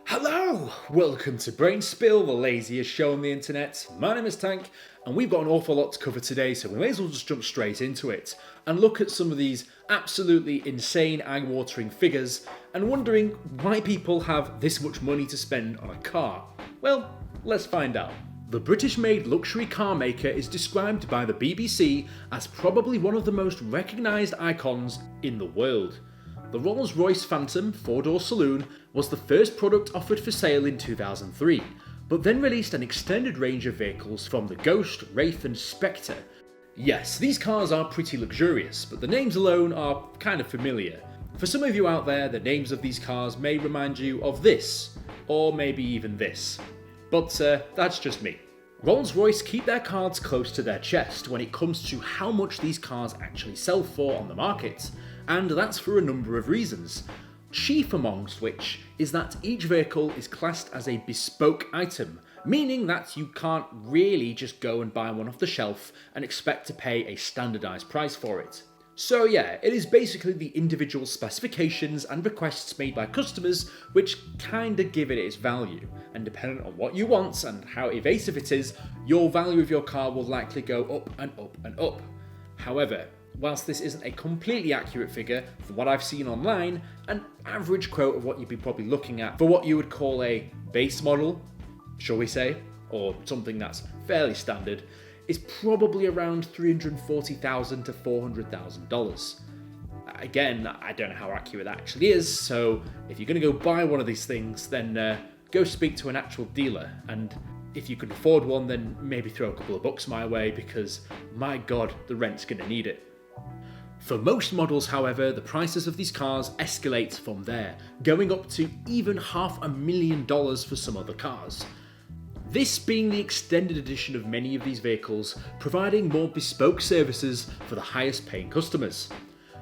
Hello! Welcome to Brainspill, the laziest show on the internet. My name is Tank, and we've got an awful lot to cover today, so we may as well just jump straight into it and look at some of these absolutely insane, eye-watering figures and wondering why people have this much money to spend on a car. Well, let's find out. The British-made luxury car maker is described by the BBC as probably one of the most recognised icons in the world. The Rolls-Royce Phantom 4-door saloon was the first product offered for sale in 2003, but then released an extended range of vehicles from the Ghost, Wraith and Spectre. Yes, these cars are pretty luxurious, but the names alone are kind of familiar. For some of you out there, the names of these cars may remind you of this, or maybe even this. But that's just me. Rolls-Royce keep their cards close to their chest when it comes to how much these cars actually sell for on the market, and that's for a number of reasons. Chief amongst which is that each vehicle is classed as a bespoke item, meaning that you can't really just go and buy one off the shelf and expect to pay a standardised price for it. So yeah, it is basically the individual specifications and requests made by customers which kinda give it its value, and depending on what you want and how evasive it is, your value of your car will likely go up and up and up. However, whilst this isn't a completely accurate figure, from what I've seen online, an average quote of what you'd be probably looking at for what you would call a base model, shall we say, or something that's fairly standard, is probably around $340,000 to $400,000. Again, I don't know how accurate that actually is, so if you're going to go buy one of these things, then go speak to an actual dealer, and if you can afford one, then maybe throw a couple of bucks my way, because my god, the rent's going to need it. For most models, however, the prices of these cars escalate from there, going up to even $500,000 for some other cars. This being the extended edition of many of these vehicles, providing more bespoke services for the highest paying customers.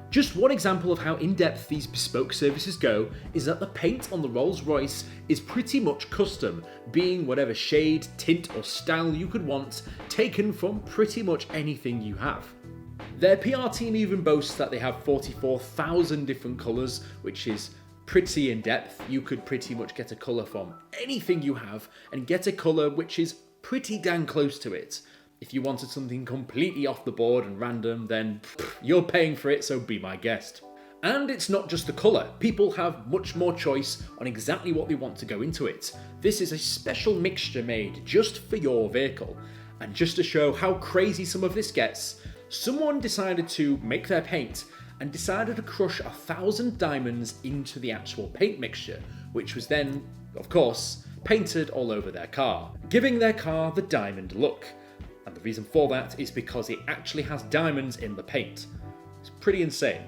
Just one example of how in-depth these bespoke services go is that the paint on the Rolls-Royce is pretty much custom, being whatever shade, tint or style you could want, taken from pretty much anything you have. Their PR team even boasts that they have 44,000 different colours, which is pretty in-depth. You could pretty much get a colour from anything you have and get a colour which is pretty dang close to it. If you wanted something completely off the board and random, then you're paying for it, so be my guest. And it's not just the colour, people have much more choice on exactly what they want to go into it. This is a special mixture made just for your vehicle. And just to show how crazy some of this gets, someone decided to make their paint and decided to crush 1,000 diamonds into the actual paint mixture, which was then, of course, painted all over their car, giving their car the diamond look. And the reason for that is because it actually has diamonds in the paint. It's pretty insane.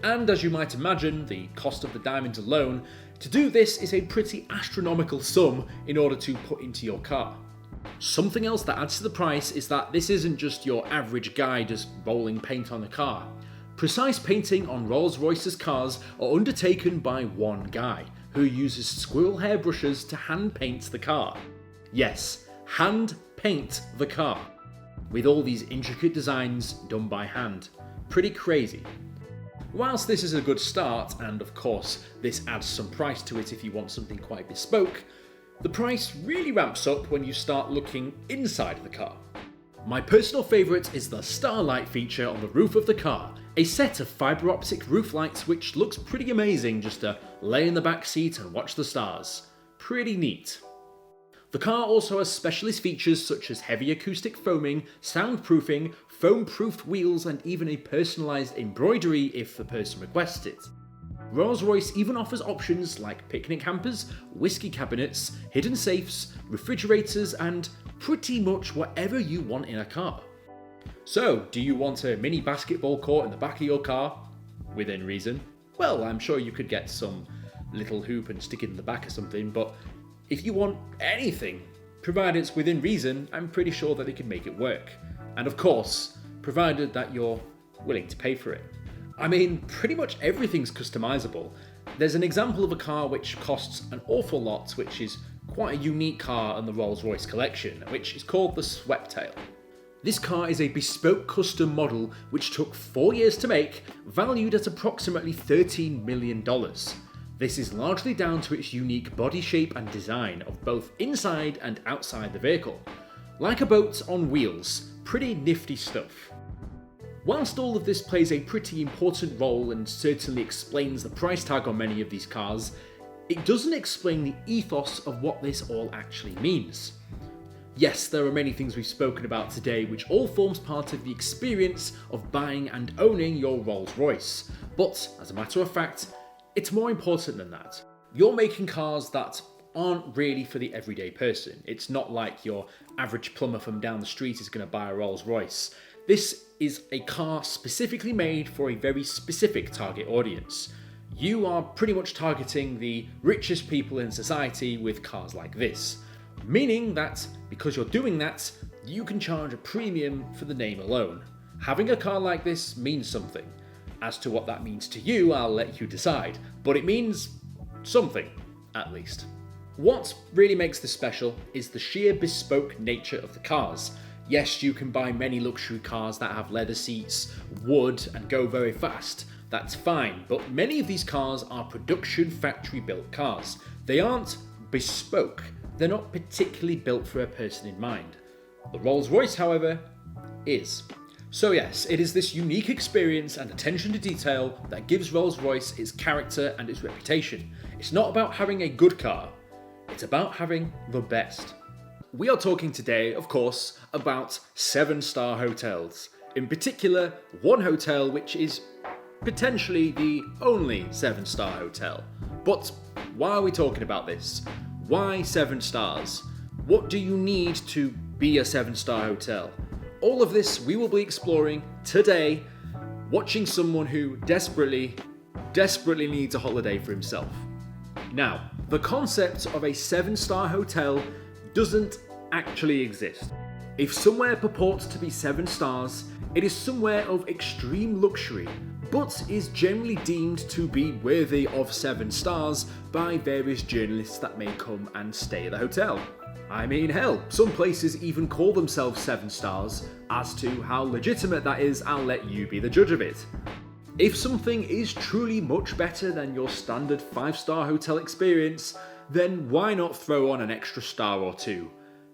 And as you might imagine, the cost of the diamonds alone, to do this is a pretty astronomical sum in order to put into your car. Something else that adds to the price is that this isn't just your average guy just rolling paint on a car. Precise painting on Rolls-Royce's cars are undertaken by one guy, who uses squirrel hair brushes to hand paint the car. Yes, hand paint the car, with all these intricate designs done by hand. Pretty crazy. Whilst this is a good start, and of course this adds some price to it if you want something quite bespoke, the price really ramps up when you start looking inside the car. My personal favourite is the Starlight feature on the roof of the car, a set of fibre optic roof lights which looks pretty amazing just to lay in the back seat and watch the stars. Pretty neat. The car also has specialist features such as heavy acoustic foaming, soundproofing, foam-proofed wheels and even a personalised embroidery if the person requests it. Rolls-Royce even offers options like picnic hampers, whiskey cabinets, hidden safes, refrigerators and pretty much whatever you want in a car. So, do you want a mini basketball court in the back of your car? Within reason. Well, I'm sure you could get some little hoop and stick it in the back or something, but if you want anything, provided it's within reason, I'm pretty sure that they can make it work. And of course, provided that you're willing to pay for it. I mean, pretty much everything's customizable. There's an example of a car which costs an awful lot, which is quite a unique car in the Rolls-Royce collection, which is called the Sweptail. This car is a bespoke custom model which took 4 years to make, valued at approximately $13 million. This is largely down to its unique body shape and design of both inside and outside the vehicle. Like a boat on wheels, pretty nifty stuff. Whilst all of this plays a pretty important role and certainly explains the price tag on many of these cars, it doesn't explain the ethos of what this all actually means. Yes, there are many things we've spoken about today which all forms part of the experience of buying and owning your Rolls Royce, but as a matter of fact, it's more important than that. You're making cars that aren't really for the everyday person. It's not like your average plumber from down the street is going to buy a Rolls Royce. This is a car specifically made for a very specific target audience. You are pretty much targeting the richest people in society with cars like this. Meaning that, because you're doing that, you can charge a premium for the name alone. Having a car like this means something. As to what that means to you, I'll let you decide, but it means something, at least. What really makes this special is the sheer bespoke nature of the cars. Yes, you can buy many luxury cars that have leather seats, wood, and go very fast. That's fine, but many of these cars are production factory-built cars. They aren't bespoke. They're not particularly built for a person in mind. The Rolls-Royce, however, is. So yes, it is this unique experience and attention to detail that gives Rolls-Royce its character and its reputation. It's not about having a good car, it's about having the best. We are talking today, of course, about 7-star hotels. In particular, one hotel which is potentially the only 7-star hotel. But why are we talking about this? Why 7 stars? What do you need to be a 7-star hotel? All of this we will be exploring today, watching someone who desperately needs a holiday for himself. Now, the concept of a 7-star hotel doesn't actually exist. If somewhere purports to be 7 stars, it is somewhere of extreme luxury, but is generally deemed to be worthy of 7 stars by various journalists that may come and stay at the hotel. I mean, hell, some places even call themselves 7 stars. As to how legitimate that is, I'll let you be the judge of it. If something is truly much better than your standard 5-star hotel experience, then why not throw on an extra star or two?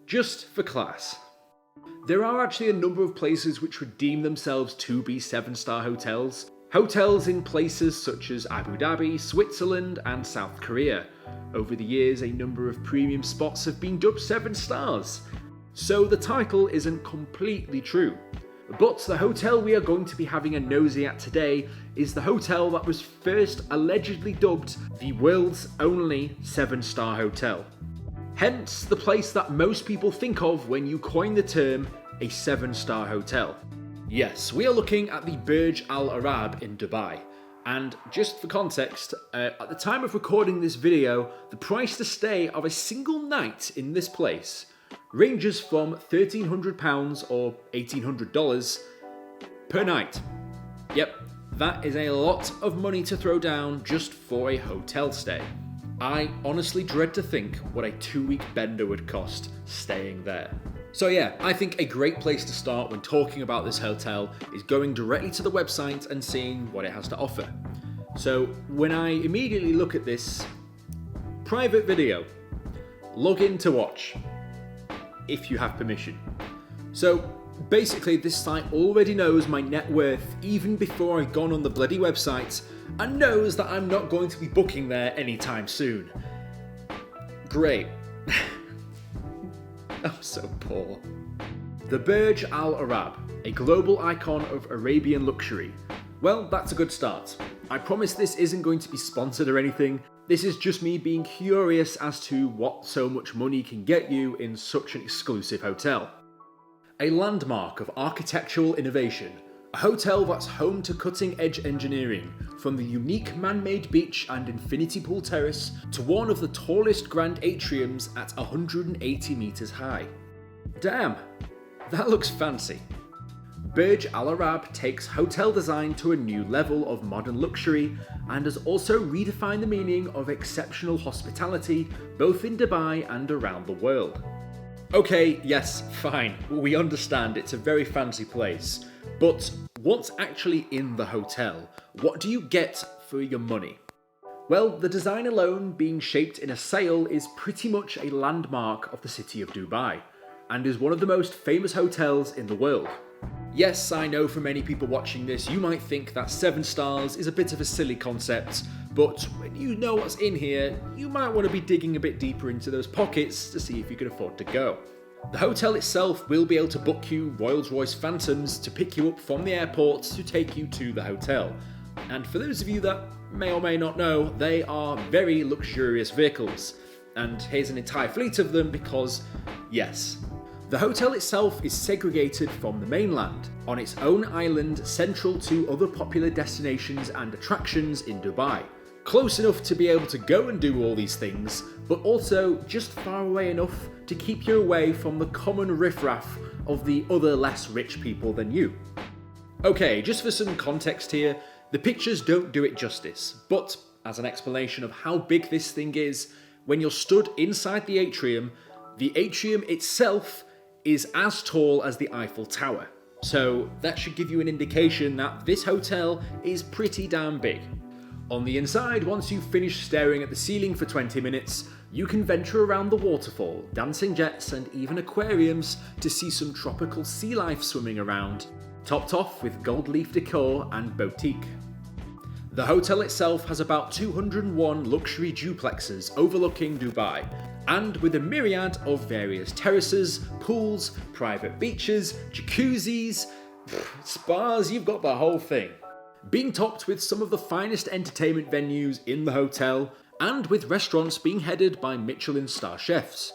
Just for class. There are actually a number of places which would deem themselves to be 7-star hotels. Hotels in places such as Abu Dhabi, Switzerland, and South Korea. Over the years, a number of premium spots have been dubbed 7 stars. So the title isn't completely true. But the hotel we are going to be having a nosy at today is the hotel that was first allegedly dubbed the world's only 7-star hotel. Hence the place that most people think of when you coin the term a 7-star hotel. Yes, we are looking at the Burj Al Arab in Dubai. And just for context, at the time of recording this video, the price to stay of a single night in this place ranges from £1,300 or $1,800 per night. Yep, that is a lot of money to throw down just for a hotel stay. I honestly dread to think what a 2-week bender would cost staying there. So yeah, I think a great place to start when talking about this hotel is going directly to the website and seeing what it has to offer. So when I immediately look at this, private video, log in to watch, if you have permission. So basically this site already knows my net worth even before I've gone on the bloody website and knows that I'm not going to be booking there anytime soon. Great. I'm so poor. The Burj Al Arab, a global icon of Arabian luxury. Well, that's a good start. I promise this isn't going to be sponsored or anything. This is just me being curious as to what so much money can get you in such an exclusive hotel. A landmark of architectural innovation, a hotel that's home to cutting-edge engineering, from the unique man-made beach and infinity pool terrace to one of the tallest grand atriums at 180 metres high. Damn, that looks fancy. Burj Al Arab takes hotel design to a new level of modern luxury and has also redefined the meaning of exceptional hospitality both in Dubai and around the world. Okay, yes, fine, we understand it's a very fancy place, but what's actually in the hotel? What do you get for your money? Well, the design alone, being shaped in a sail, is pretty much a landmark of the city of Dubai, and is one of the most famous hotels in the world. Yes, I know for many people watching this, you might think that 7 stars is a bit of a silly concept, but when you know what's in here, you might want to be digging a bit deeper into those pockets to see if you can afford to go. The hotel itself will be able to book you Royce Phantoms to pick you up from the airport to take you to the hotel. And for those of you that may or may not know, they are very luxurious vehicles. And here's an entire fleet of them because, yes. The hotel itself is segregated from the mainland, on its own island central to other popular destinations and attractions in Dubai. Close enough to be able to go and do all these things, but also just far away enough to keep you away from the common riffraff of the other less rich people than you. Okay, just for some context here, the pictures don't do it justice, but as an explanation of how big this thing is, when you're stood inside the atrium itself is as tall as the Eiffel Tower. So that should give you an indication that this hotel is pretty damn big. On the inside, once you've finished staring at the ceiling for 20 minutes, you can venture around the waterfall, dancing jets and even aquariums to see some tropical sea life swimming around, topped off with gold leaf decor and boutique. The hotel itself has about 201 luxury duplexes overlooking Dubai, and with a myriad of various terraces, pools, private beaches, jacuzzis, spas, you've got the whole thing. Being topped with some of the finest entertainment venues in the hotel, and with restaurants being headed by Michelin star chefs.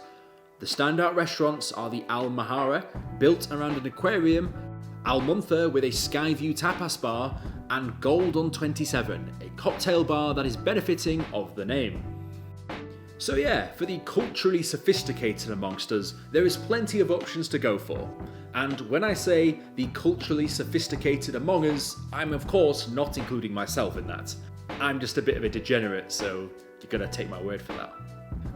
The standout restaurants are the Al Mahara, built around an aquarium, Al Munther with a sky view tapas bar, and Gold on 27, a cocktail bar that is benefiting of the name. So yeah, for the culturally sophisticated amongst us, there is plenty of options to go for. And when I say the culturally sophisticated among us, I'm of course not including myself in that. I'm just a bit of a degenerate, so you're gonna take my word for that.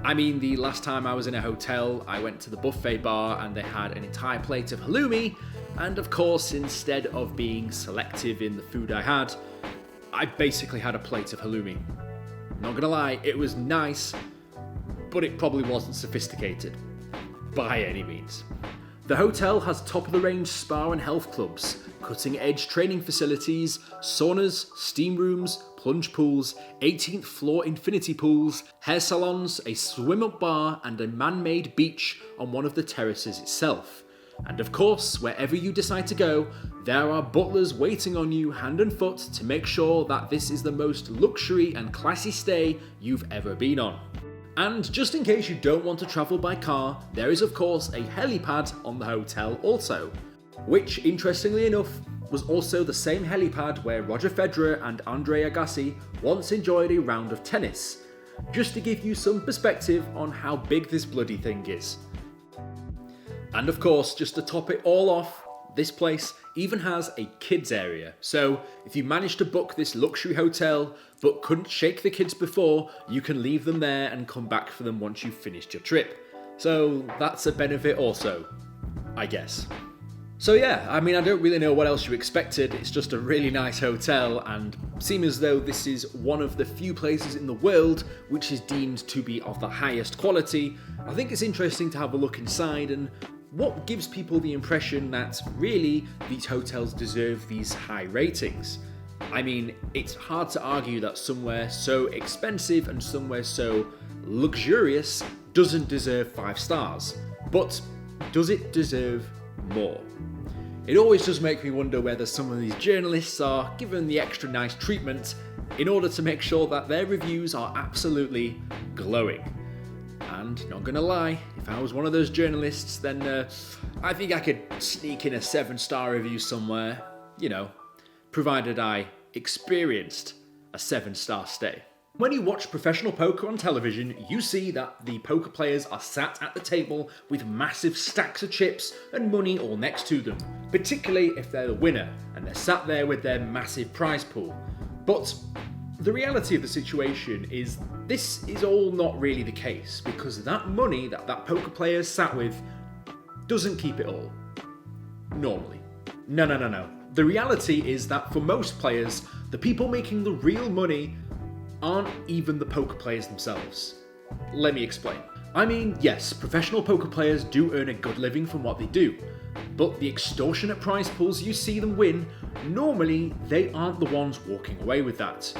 I mean, the last time I was in a hotel, I went to the buffet bar and they had an entire plate of halloumi, and of course, instead of being selective in the food I had, I basically had a plate of halloumi. Not gonna lie, it was nice, but it probably wasn't sophisticated. By any means. The hotel has top-of-the-range spa and health clubs, cutting-edge training facilities, saunas, steam rooms, plunge pools, 18th floor infinity pools, hair salons, a swim-up bar, and a man-made beach on one of the terraces itself. And of course, wherever you decide to go, there are butlers waiting on you hand and foot to make sure that this is the most luxury and classy stay you've ever been on. And just in case you don't want to travel by car, there is of course a helipad on the hotel also, which interestingly enough was also the same helipad where Roger Federer and Andre Agassi once enjoyed a round of tennis, just to give you some perspective on how big this bloody thing is. And of course, just to top it all off, this place even has a kids area, so if you manage to book this luxury hotel but couldn't shake the kids before, you can leave them there and come back for them once you've finished your trip. So that's a benefit also, I guess. So yeah, I mean, I don't really know what else you expected. It's just a really nice hotel, and seems as though this is one of the few places in the world which is deemed to be of the highest quality. I think it's interesting to have a look inside and what gives people the impression that really these hotels deserve these high ratings. I mean, it's hard to argue that somewhere so expensive and somewhere so luxurious doesn't deserve 5 stars, but does it deserve more? It always does make me wonder whether some of these journalists are given the extra nice treatment in order to make sure that their reviews are absolutely glowing. And not gonna lie, if I was one of those journalists, then I think I could sneak in a 7-star review somewhere, you know, provided I experienced a 7-star stay. When you watch professional poker on television, you see that the poker players are sat at the table with massive stacks of chips and money all next to them, particularly if they're the winner and they're sat there with their massive prize pool. But the reality of the situation is this is all not really the case, because that money that poker player sat with doesn't keep it all. Normally. No. The reality is that for most players, the people making the real money aren't even the poker players themselves. Let me explain. I mean, yes, professional poker players do earn a good living from what they do, but the extortionate prize pools you see them win, normally they aren't the ones walking away with that.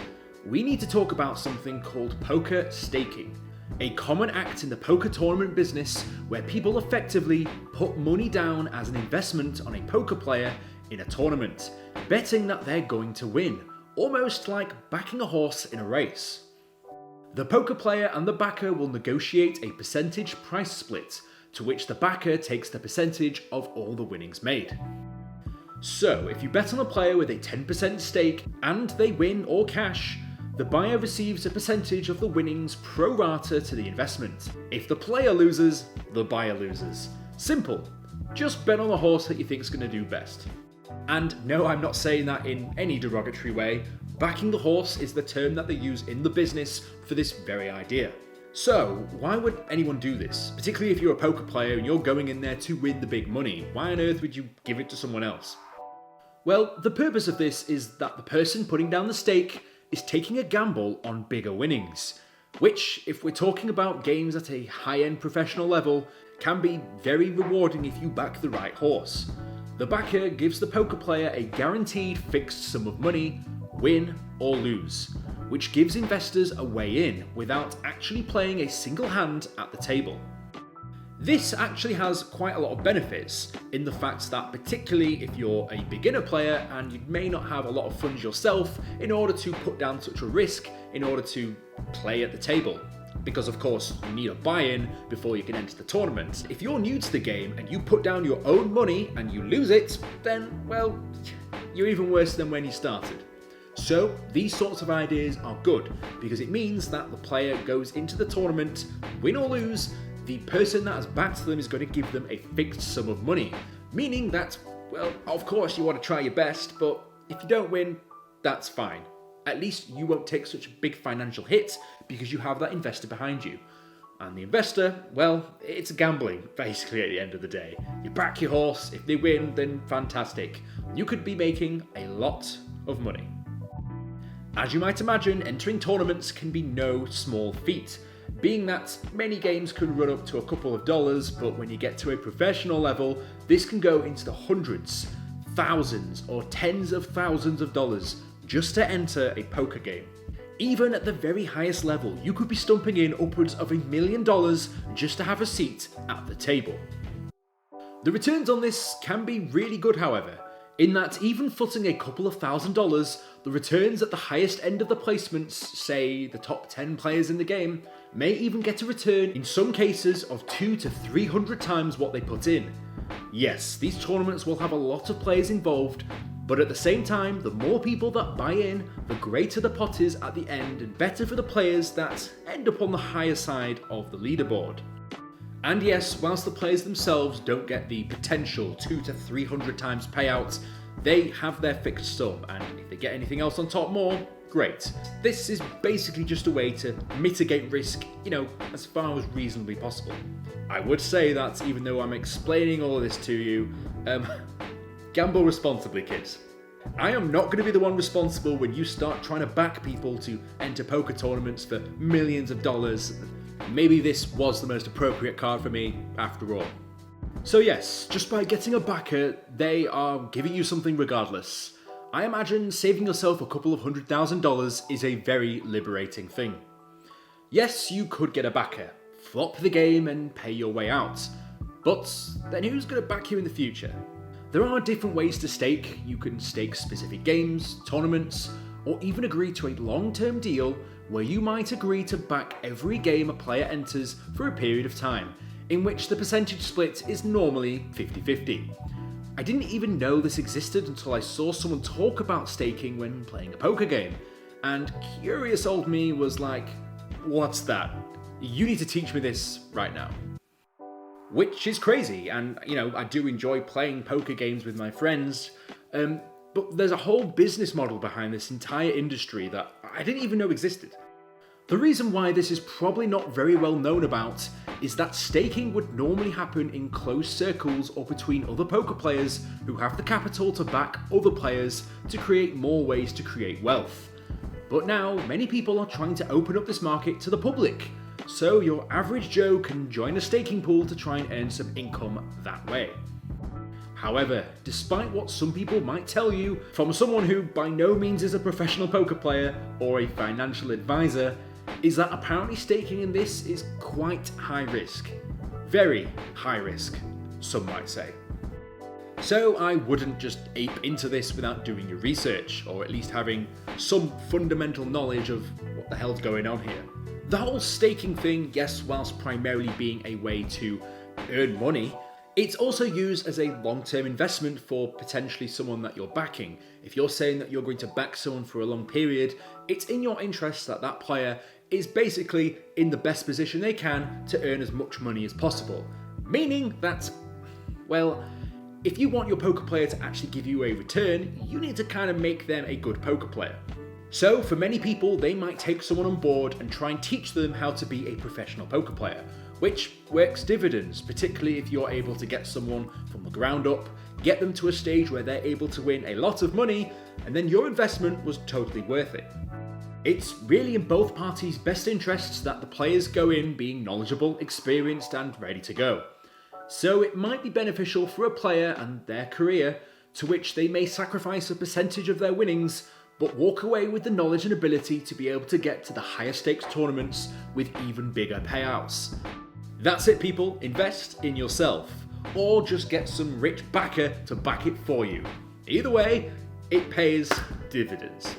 We need to talk about something called poker staking, a common act in the poker tournament business where people effectively put money down as an investment on a poker player in a tournament, betting that they're going to win, almost like backing a horse in a race. The poker player and the backer will negotiate a percentage price split, to which the backer takes the percentage of all the winnings made. So, if you bet on a player with a 10% stake and they win or cash, the buyer receives a percentage of the winnings pro rata to the investment. If the player loses, the buyer loses. Simple. Just bet on the horse that you think is going to do best. And no, I'm not saying that in any derogatory way. Backing the horse is the term that they use in the business for this very idea. So, why would anyone do this? Particularly if you're a poker player and you're going in there to win the big money. Why on earth would you give it to someone else? Well, the purpose of this is that the person putting down the stake is taking a gamble on bigger winnings, which, if we're talking about games at a high-end professional level, can be very rewarding if you back the right horse. The backer gives the poker player a guaranteed fixed sum of money, win or lose, which gives investors a way in without actually playing a single hand at the table. This actually has quite a lot of benefits in the fact that, particularly if you're a beginner player and you may not have a lot of funds yourself in order to put down such a risk in order to play at the table. Because of course you need a buy-in before you can enter the tournament. If you're new to the game and you put down your own money and you lose it, then, well, you're even worse than when you started. So these sorts of ideas are good because it means that the player goes into the tournament, win or lose, the person that has backed them is going to give them a fixed sum of money. Meaning that, well, of course you want to try your best, but if you don't win, that's fine. At least you won't take such a big financial hit because you have that investor behind you. And the investor, well, it's gambling, basically, at the end of the day. You back your horse, if they win, then fantastic. You could be making a lot of money. As you might imagine, entering tournaments can be no small feat, being that many games could run up to a couple of dollars, but when you get to a professional level, this can go into the hundreds, thousands, or tens of thousands of dollars just to enter a poker game. Even at the very highest level, you could be stumping in upwards of $1 million just to have a seat at the table. The returns on this can be really good, however, in that even footing a couple of $1,000s, the returns at the highest end of the placements, say the top 10 players in the game, may even get a return in some cases of 200 to 300 times what they put in. Yes, these tournaments will have a lot of players involved, but at the same time, the more people that buy in, the greater the pot is at the end and better for the players that end up on the higher side of the leaderboard. And yes, whilst the players themselves don't get the potential 200 to 300 times payouts, they have their fixed sum, and if they get anything else on top more, great. This is basically just a way to mitigate risk, as far as reasonably possible. I would say that even though I'm explaining all of this to you, gamble responsibly, kids. I am not going to be the one responsible when you start trying to back people to enter poker tournaments for millions of dollars. Maybe this was the most appropriate card for me after all. So yes, just by getting a backer, they are giving you something regardless. I imagine saving yourself a couple of $100,000 is a very liberating thing. Yes, you could get a backer, flop the game and pay your way out. But then who's going to back you in the future? There are different ways to stake. You can stake specific games, tournaments, or even agree to a long-term deal where you might agree to back every game a player enters for a period of time, in which the percentage split is normally 50-50. I didn't even know this existed until I saw someone talk about staking when playing a poker game, and curious old me was like, what's that? You need to teach me this right now. Which is crazy, and I do enjoy playing poker games with my friends, but there's a whole business model behind this entire industry that I didn't even know existed. The reason why this is probably not very well known about is that staking would normally happen in closed circles or between other poker players who have the capital to back other players to create more ways to create wealth. But now, many people are trying to open up this market to the public, so your average Joe can join a staking pool to try and earn some income that way. However, despite what some people might tell you, from someone who by no means is a professional poker player or a financial advisor, is that apparently staking in this is quite high risk. Very high risk, some might say. So I wouldn't just ape into this without doing your research, or at least having some fundamental knowledge of what the hell's going on here. The whole staking thing, yes, whilst primarily being a way to earn money, it's also used as a long-term investment for potentially someone that you're backing. If you're saying that you're going to back someone for a long period, it's in your interest that that player is basically in the best position they can to earn as much money as possible. Meaning that, well, if you want your poker player to actually give you a return, you need to kind of make them a good poker player. So for many people, they might take someone on board and try and teach them how to be a professional poker player, which works dividends, particularly if you're able to get someone from the ground up, get them to a stage where they're able to win a lot of money, and then your investment was totally worth it. It's really in both parties' best interests that the players go in being knowledgeable, experienced, and ready to go. So it might be beneficial for a player and their career, to which they may sacrifice a percentage of their winnings, but walk away with the knowledge and ability to be able to get to the higher stakes tournaments with even bigger payouts. That's it, people. Invest in yourself, or just get some rich backer to back it for you. Either way, it pays dividends.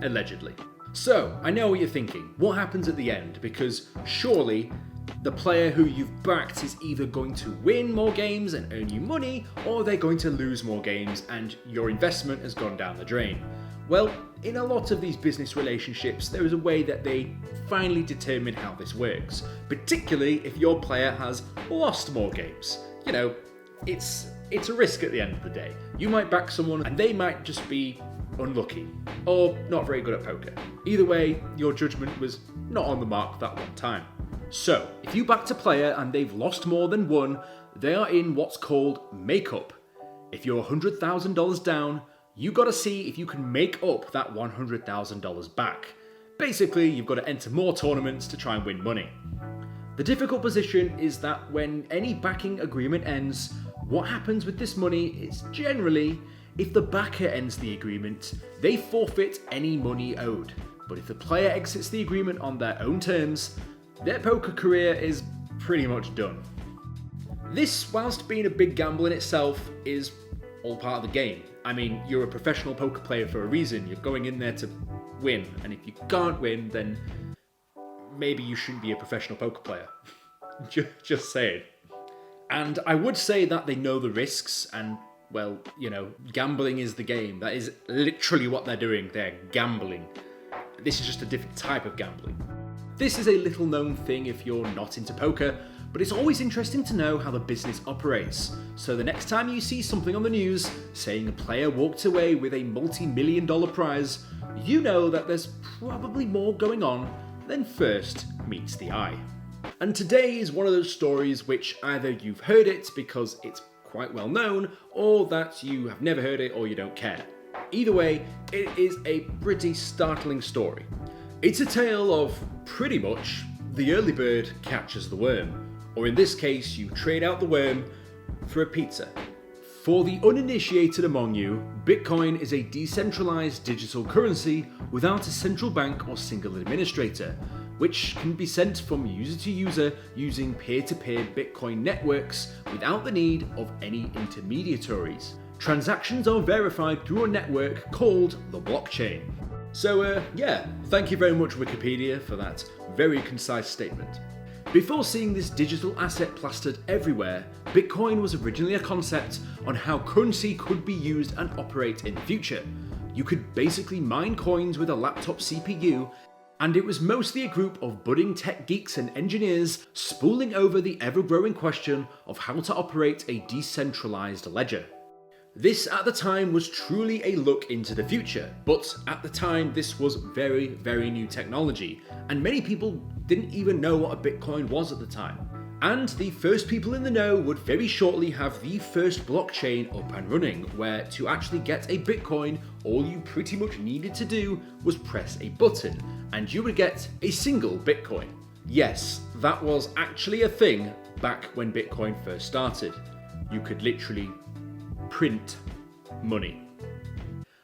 Allegedly. So, I know what you're thinking. What happens at the end? Because surely the player who you've backed is either going to win more games and earn you money, or they're going to lose more games and your investment has gone down the drain. Well, in a lot of these business relationships, there is a way that they finally determine how this works, particularly if your player has lost more games. You know, it's a risk at the end of the day. You might back someone and they might just be unlucky, or not very good at poker. Either way, your judgment was not on the mark that one time. So, if you backed a player and they've lost more than won, they are in what's called make-up. If you're $100,000 down, you gotta see if you can make up that $100,000 back. Basically, you've got to enter more tournaments to try and win money. The difficult position is that when any backing agreement ends, what happens with this money is generally, if the backer ends the agreement, they forfeit any money owed. But if the player exits the agreement on their own terms, their poker career is pretty much done. This, whilst being a big gamble in itself, is all part of the game. I mean, you're a professional poker player for a reason. You're going in there to win, and if you can't win, then maybe you shouldn't be a professional poker player. Just saying. And I would say that they know the risks, and, well, you know, gambling is the game. That is literally what they're doing. They're gambling. This is just a different type of gambling. This is a little known thing if you're not into poker, but it's always interesting to know how the business operates. So the next time you see something on the news saying a player walked away with a multi-million-dollar prize, you know that there's probably more going on than first meets the eye. And today is one of those stories which either you've heard it because it's quite well known, or that you have never heard it or you don't care. Either way, it is a pretty startling story. It's a tale of, pretty much, the early bird catches the worm. Or in this case, you trade out the worm for a pizza. For the uninitiated among you, Bitcoin is a decentralized digital currency without a central bank or single administrator, which can be sent from user to user using peer-to-peer Bitcoin networks without the need of any intermediaries. Transactions are verified through a network called the blockchain. So thank you very much Wikipedia for that very concise statement. Before seeing this digital asset plastered everywhere, Bitcoin was originally a concept on how currency could be used and operate in the future. You could basically mine coins with a laptop CPU, and it was mostly a group of budding tech geeks and engineers spooling over the ever-growing question of how to operate a decentralized ledger. This at the time was truly a look into the future, but at the time this was very, very new technology, and many people didn't even know what a Bitcoin was at the time. And the first people in the know would very shortly have the first blockchain up and running, where to actually get a Bitcoin, all you pretty much needed to do was press a button, and you would get a single Bitcoin. Yes, that was actually a thing back when Bitcoin first started. You could literally print money.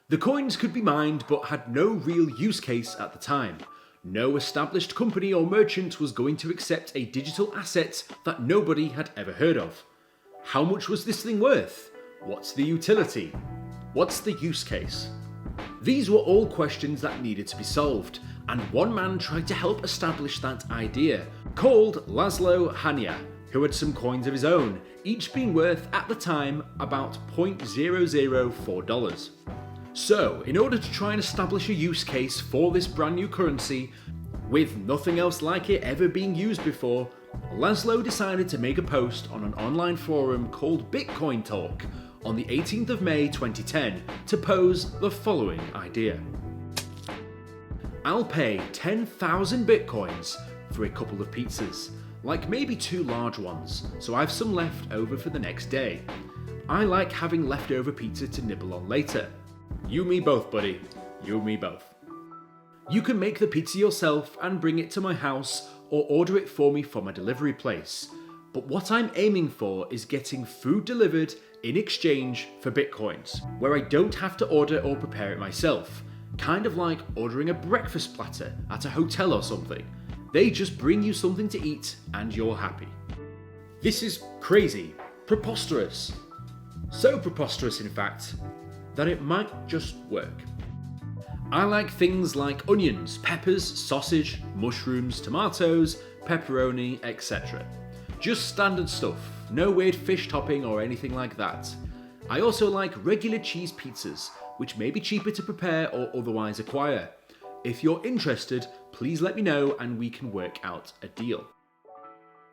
The coins could be mined but had no real use case at the time. No established company or merchant was going to accept a digital asset that nobody had ever heard of. How much was this thing worth? What's the utility? What's the use case? These were all questions that needed to be solved, and one man tried to help establish that idea, called Laszlo Hania, who had some coins of his own, each being worth at the time about $0.004. So, in order to try and establish a use case for this brand new currency, with nothing else like it ever being used before, Laszlo decided to make a post on an online forum called Bitcoin Talk on the 18th of May 2010 to pose the following idea. I'll pay 10,000 Bitcoins for a couple of pizzas, like maybe 2 large ones, so I have some left over for the next day. I like having leftover pizza to nibble on later. You me both, buddy. You me both. You can make the pizza yourself and bring it to my house or order it for me from a delivery place. But what I'm aiming for is getting food delivered in exchange for Bitcoins, where I don't have to order or prepare it myself. Kind of like ordering a breakfast platter at a hotel or something. They just bring you something to eat and you're happy. This is crazy, preposterous. So preposterous, in fact, that it might just work. I like things like onions, peppers, sausage, mushrooms, tomatoes, pepperoni, etc. Just standard stuff, no weird fish topping or anything like that. I also like regular cheese pizzas, which may be cheaper to prepare or otherwise acquire. If you're interested, please let me know and we can work out a deal.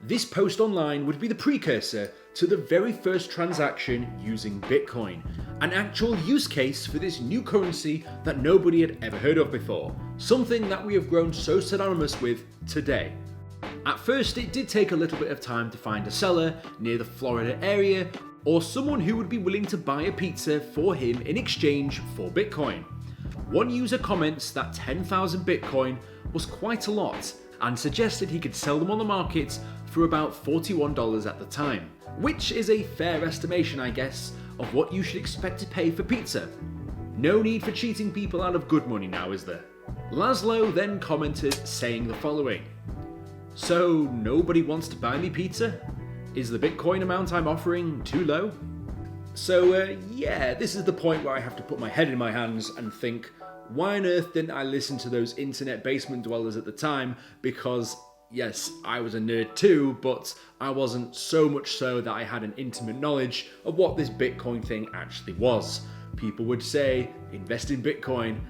This post online would be the precursor to the very first transaction using Bitcoin, an actual use case for this new currency that nobody had ever heard of before, something that we have grown so synonymous with today. At first, it did take a little bit of time to find a seller near the Florida area, or someone who would be willing to buy a pizza for him in exchange for Bitcoin. One user comments that 10,000 Bitcoin was quite a lot and suggested he could sell them on the market for about $41 at the time, which is a fair estimation, I guess, of what you should expect to pay for pizza. No need for cheating people out of good money now, is there? Laszlo then commented saying the following. So nobody wants to buy me pizza? Is the Bitcoin amount I'm offering too low? So yeah, this is the point where I have to put my head in my hands and think, why on earth didn't I listen to those internet basement dwellers at the time? Because yes, I was a nerd too, but I wasn't so much so that I had an intimate knowledge of what this Bitcoin thing actually was. People would say, invest in Bitcoin,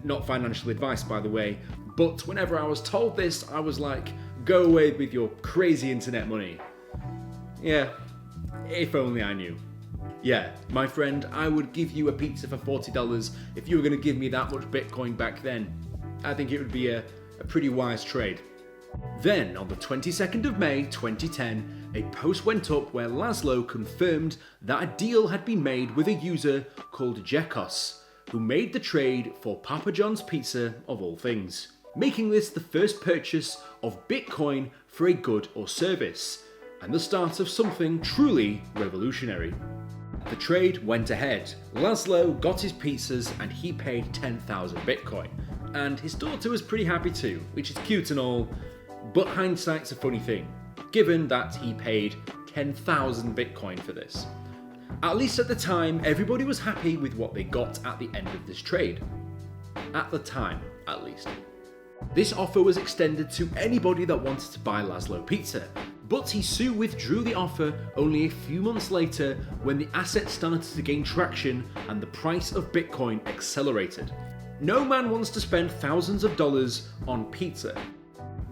not financial advice by the way, but whenever I was told this, I was like, go away with your crazy internet money. Yeah, if only I knew. Yeah, my friend, I would give you a pizza for $40 if you were going to give me that much Bitcoin back then. I think it would be a pretty wise trade. Then, on the 22nd of May 2010, a post went up where Laszlo confirmed that a deal had been made with a user called Jekos, who made the trade for Papa John's Pizza of all things, making this the first purchase of Bitcoin for a good or service, and the start of something truly revolutionary. The trade went ahead. Laszlo got his pizzas and he paid 10,000 Bitcoin. And his daughter was pretty happy too, which is cute and all, but hindsight's a funny thing, given that he paid 10,000 Bitcoin for this. At least at the time, everybody was happy with what they got at the end of this trade. At the time, at least. This offer was extended to anybody that wanted to buy Laszlo pizza, but he soon withdrew the offer only a few months later when the asset started to gain traction and the price of Bitcoin accelerated. No man wants to spend thousands of dollars on pizza.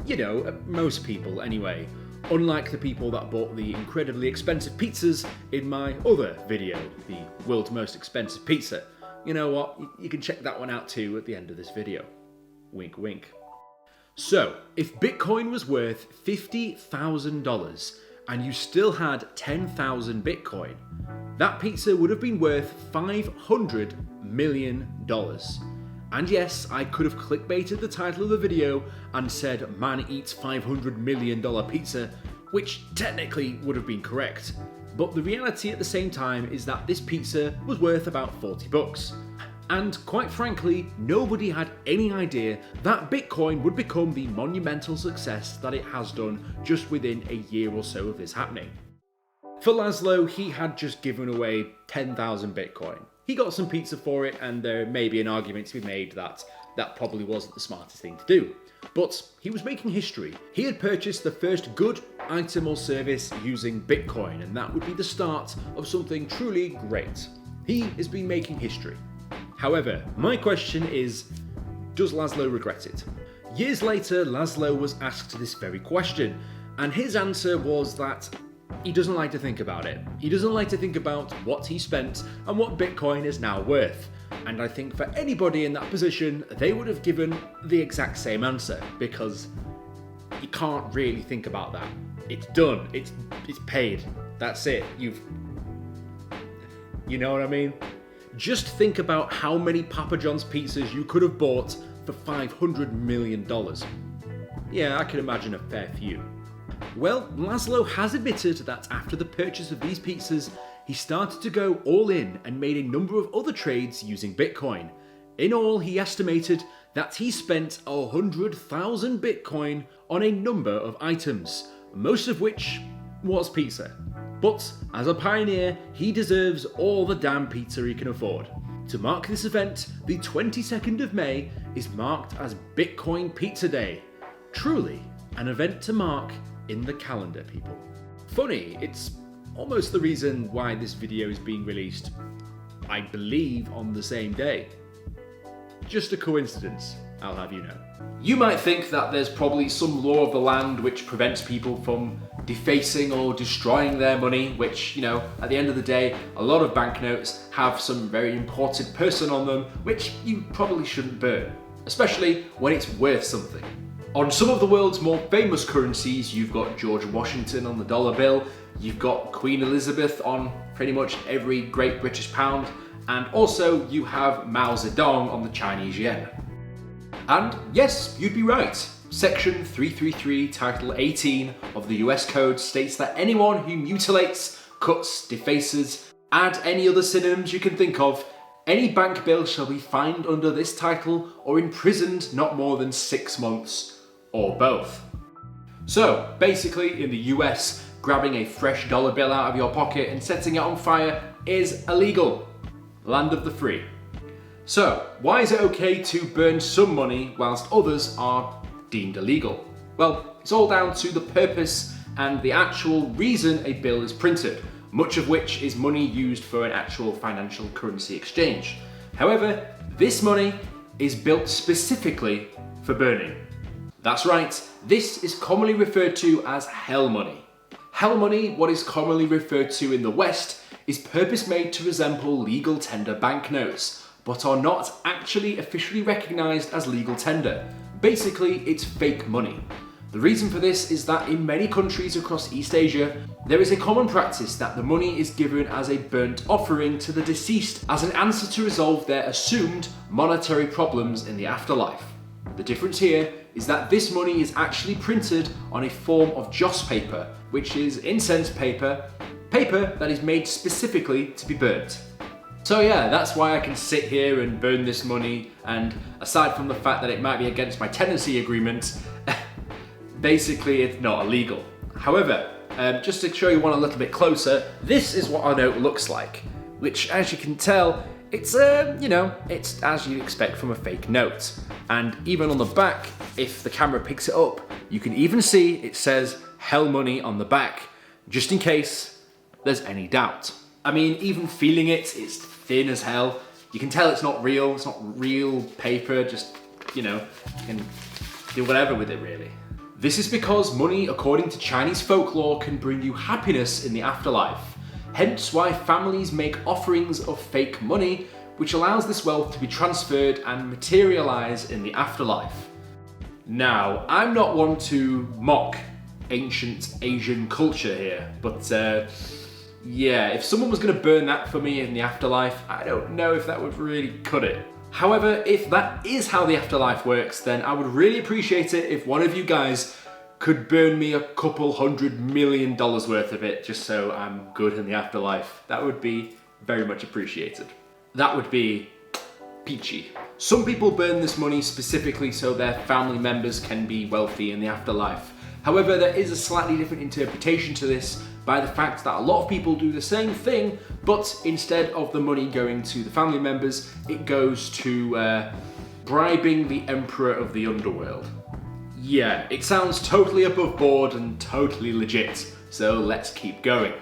You know, most people anyway. unlike the people that bought the incredibly expensive pizzas in my other video, the world's most expensive pizza. You know what, you can check that one out too at the end of this video. Wink wink. So, if Bitcoin was worth $50,000 and you still had 10,000 Bitcoin, that pizza would have been worth $500 million. And yes, I could have clickbaited the title of the video and said man eats $500 million pizza, which technically would have been correct. But the reality at the same time is that this pizza was worth about $40. And quite frankly, nobody had any idea that Bitcoin would become the monumental success that it has done just within a year or so of this happening. For Laszlo, he had just given away 10,000 Bitcoin. He got some pizza for it, and there may be an argument to be made that that probably wasn't the smartest thing to do. But he was making history. He had purchased the first good item or service using Bitcoin, and that would be the start of something truly great. He has been making history. However, my question is, does Laszlo regret it? Years later, Laszlo was asked this very question, and his answer was that he doesn't like to think about it. He doesn't like to think about what he spent and what Bitcoin is now worth. And I think for anybody in that position, they would have given the exact same answer, because you can't really think about that. It's done. It's paid. That's it. You know what I mean? Just think about how many Papa John's pizzas you could have bought for $500 million. Yeah, I can imagine a fair few. Well, Laszlo has admitted that after the purchase of these pizzas, he started to go all in and made a number of other trades using Bitcoin. In all, he estimated that he spent 100,000 Bitcoin on a number of items, most of which was pizza. But as a pioneer, he deserves all the damn pizza he can afford. To mark this event, the 22nd of May is marked as Bitcoin Pizza Day. Truly, an event to mark in the calendar, people. Funny, it's almost the reason why this video is being released, I believe, on the same day. Just a coincidence, I'll have you know. You might think that there's probably some law of the land which prevents people from defacing or destroying their money, which, you know, at the end of the day, a lot of banknotes have some very important person on them, which you probably shouldn't burn, especially when it's worth something. On some of the world's more famous currencies, you've got George Washington on the dollar bill, you've got Queen Elizabeth on pretty much every great British pound, and also you have Mao Zedong on the Chinese yen. And yes, you'd be right. Section 333, Title 18 of the US Code states that anyone who mutilates, cuts, defaces, add any other synonyms you can think of, any bank bill shall be fined under this title or imprisoned not more than 6 months, or both. So, basically, in the US, grabbing a fresh dollar bill out of your pocket and setting it on fire is illegal. Land of the free. So, why is it okay to burn some money whilst others are deemed illegal? Well, it's all down to the purpose and the actual reason a bill is printed, much of which is money used for an actual financial currency exchange. However, this money is built specifically for burning. That's right, this is commonly referred to as hell money. Hell money, what is commonly referred to in the West, is purpose-made to resemble legal tender banknotes, but are not actually officially recognised as legal tender. Basically, it's fake money. The reason for this is that in many countries across East Asia, there is a common practice that the money is given as a burnt offering to the deceased as an answer to resolve their assumed monetary problems in the afterlife. The difference here is that this money is actually printed on a form of joss paper, which is incense paper that is made specifically to be burnt. So yeah, that's why I can sit here and burn this money, and aside from the fact that it might be against my tenancy agreement, basically it's not illegal. However, just to show you one a little bit closer, this is what our note looks like, which, as you can tell, it's it's as you'd expect from a fake note. And even on the back, if the camera picks it up, you can even see it says hell money on the back, just in case there's any doubt. I mean, even feeling it, it's thin as hell. You can tell it's not real paper, just, you can do whatever with it really. This is because money, according to Chinese folklore, can bring you happiness in the afterlife. Hence why families make offerings of fake money, which allows this wealth to be transferred and materialize in the afterlife. Now, I'm not one to mock ancient Asian culture here, but yeah, if someone was going to burn that for me in the afterlife, I don't know if that would really cut it. However, if that is how the afterlife works, then I would really appreciate it if one of you guys could burn me a couple $100 million worth of it, just so I'm good in the afterlife. That would be very much appreciated. That would be peachy. Some people burn this money specifically so their family members can be wealthy in the afterlife. However, there is a slightly different interpretation to this by the fact that a lot of people do the same thing, but instead of the money going to the family members, it goes to bribing the emperor of the underworld. Yeah, it sounds totally above board and totally legit, so let's keep going.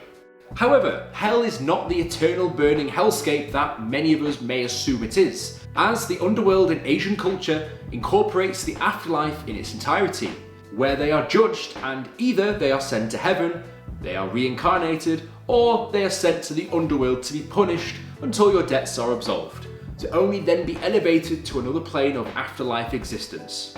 However, hell is not the eternal burning hellscape that many of us may assume it is, as the underworld in Asian culture incorporates the afterlife in its entirety, where they are judged and either they are sent to heaven, they are reincarnated, or they are sent to the underworld to be punished until your debts are absolved, to only then be elevated to another plane of afterlife existence.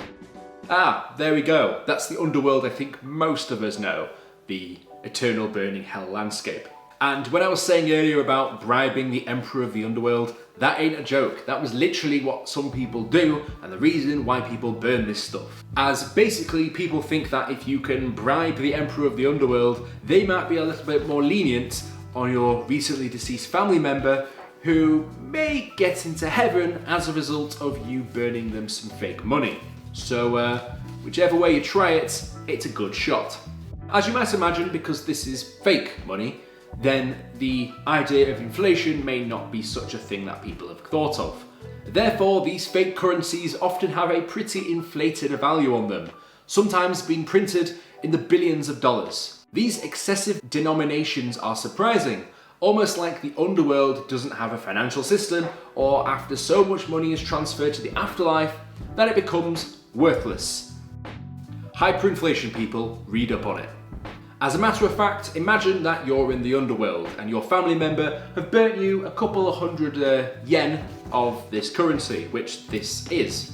Ah, there we go. That's the underworld I think most of us know, the eternal burning hell landscape. And when I was saying earlier about bribing the emperor of the underworld, that ain't a joke. That was literally what some people do and the reason why people burn this stuff. As basically people think that if you can bribe the emperor of the underworld, they might be a little bit more lenient on your recently deceased family member who may get into heaven as a result of you burning them some fake money. So whichever way you try it, it's a good shot. As you might imagine, because this is fake money, then the idea of inflation may not be such a thing that people have thought of. Therefore, these fake currencies often have a pretty inflated value on them, sometimes being printed in the billions of dollars. These excessive denominations are surprising, almost like the underworld doesn't have a financial system, or after so much money is transferred to the afterlife, that it becomes worthless. Hyperinflation, people, read up on it. As a matter of fact, imagine that you're in the underworld and your family member have burnt you a couple of hundred yen of this currency, which this is.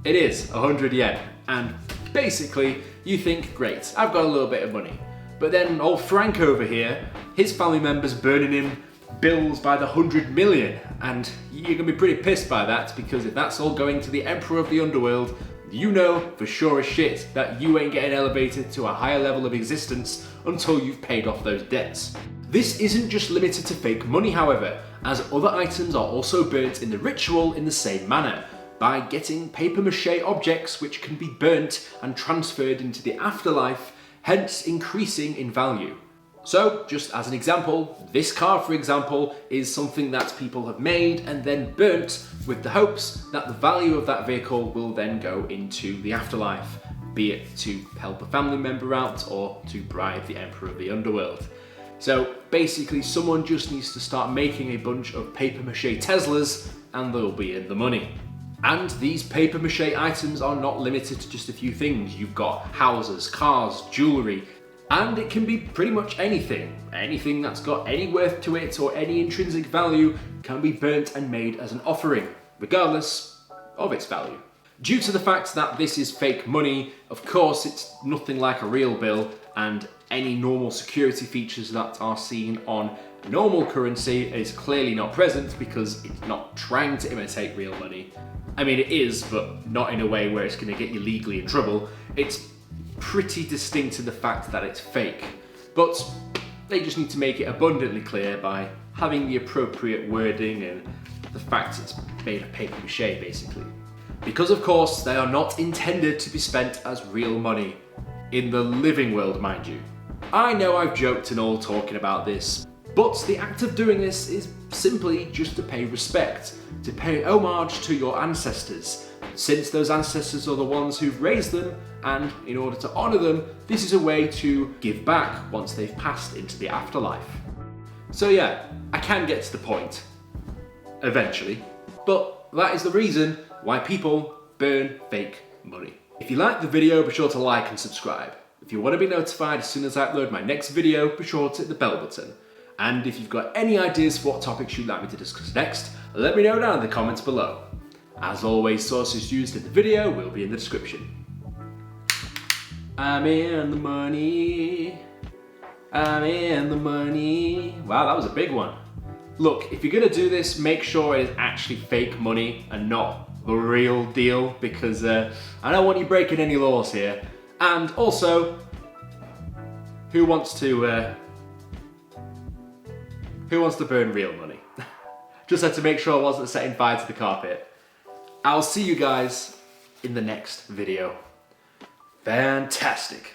It is 100 yen. And basically, you think, great, I've got a little bit of money. But then old Frank over here, his family member's burning him bills by the 100 million. And you're gonna be pretty pissed by that, because if that's all going to the emperor of the underworld, you know for sure as shit that you ain't getting elevated to a higher level of existence until you've paid off those debts. This isn't just limited to fake money, however, as other items are also burnt in the ritual in the same manner, by getting papier-mâché objects which can be burnt and transferred into the afterlife, hence increasing in value. So, just as an example, this car, for example, is something that people have made and then burnt with the hopes that the value of that vehicle will then go into the afterlife, be it to help a family member out or to bribe the emperor of the underworld. So basically, someone just needs to start making a bunch of papier-mâché Teslas and they'll be in the money. And these papier-mâché items are not limited to just a few things. You've got houses, cars, jewellery, and it can be pretty much anything. Anything that's got any worth to it or any intrinsic value can be burnt and made as an offering, regardless of its value. Due to the fact that this is fake money, of course it's nothing like a real bill, and any normal security features that are seen on normal currency is clearly not present because it's not trying to imitate real money. I mean, it is, but not in a way where it's going to get you legally in trouble. It's pretty distinct in the fact that it's fake, but they just need to make it abundantly clear by having the appropriate wording and the fact it's made of papier-mâché, basically. Because of course, they are not intended to be spent as real money. In the living world, mind you. I know I've joked and all talking about this, but the act of doing this is simply just to pay respect, to pay homage to your ancestors, since those ancestors are the ones who've raised them, and in order to honour them, this is a way to give back once they've passed into the afterlife. So yeah, I can get to the point, eventually, but that is the reason why people burn fake money. If you like the video, be sure to like and subscribe. If you want to be notified as soon as I upload my next video, be sure to hit the bell button. And if you've got any ideas for what topics you'd like me to discuss next, let me know down in the comments below. As always, sources used in the video will be in the description. I'm in the money. I'm in the money. Wow, that was a big one. Look, if you're gonna do this, make sure it is actually fake money and not the real deal, because I don't want you breaking any laws here. And also, who wants to burn real money? Just had to make sure I wasn't setting fire to the carpet. I'll see you guys in the next video. Fantastic.